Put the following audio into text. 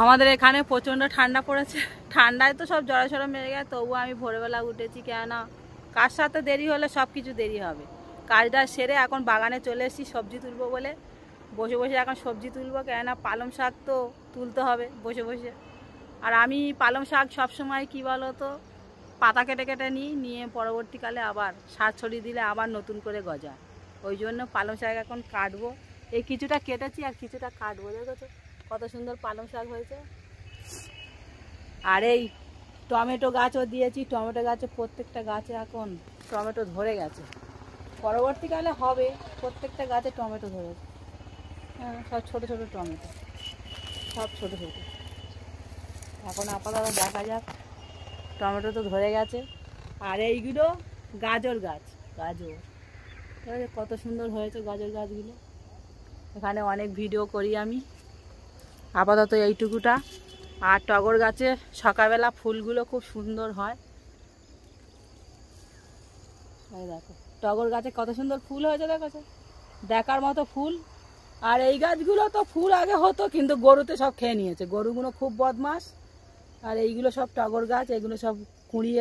আমাদের এখানে প্রচণ্ড ঠান্ডা পড়েছে, ঠান্ডায় তো সব জড়সড় মেরে গেছে। তবুও আমি ভোরবেলা উঠেছি, কেননা কার সাথে দেরি হলে সব কিছু দেরি হবে। কাজটা সেরে এখন বাগানে চলে এসেছি সবজি তুলবো বলে। বসে বসে এখন সবজি তুলবো, কেননা পালং শাক তো তুলতে হবে বসে বসে। আর আমি পালং শাক সবসময় কী বলো তো, পাতা কেটে কেটে নিয়ে পরবর্তীকালে আবার সার ছড়িয়ে দিলে আবার নতুন করে গজায়। ওই জন্য পালং শাক এখন কাটবো। এই কিছুটা কেটেছি আর কিছুটা কাটবো, দেখেছো কত সুন্দর পালং শাক হয়েছে। আর এই টমেটো গাছও দিয়েছি, টমেটো গাছে প্রত্যেকটা গাছে এখন টমেটো ধরে গেছে। পরবর্তীকালে হবে, প্রত্যেকটা গাছে টমেটো ধরেছে। হ্যাঁ, সব ছোটো ছোটো টমেটো, সব ছোটো ছোটো। এখন আপাতত দেখা যাক, টমেটো তো ধরে গেছে। আর এইগুলো গাজর গাছ, গাজর কত সুন্দর হয়েছে গাজর গাছগুলো। এখানে অনেক ভিডিও করি আমি। আপাতত এইটুকুটা। আর টগর গাছে সকালবেলা ফুলগুলো খুব সুন্দর হয়। এই দেখো টগর গাছে কত সুন্দর ফুল হয়েছে, দেখেছো, দেখার মতো ফুল। আর এই গাছগুলো তো ফুল আগে হতো, কিন্তু গরুতে সব খেয়ে নিয়েছে, গরুগুলো খুব বদমাস। আর এইগুলো সব টগর গাছ, এগুলো সব কুড়িয়ে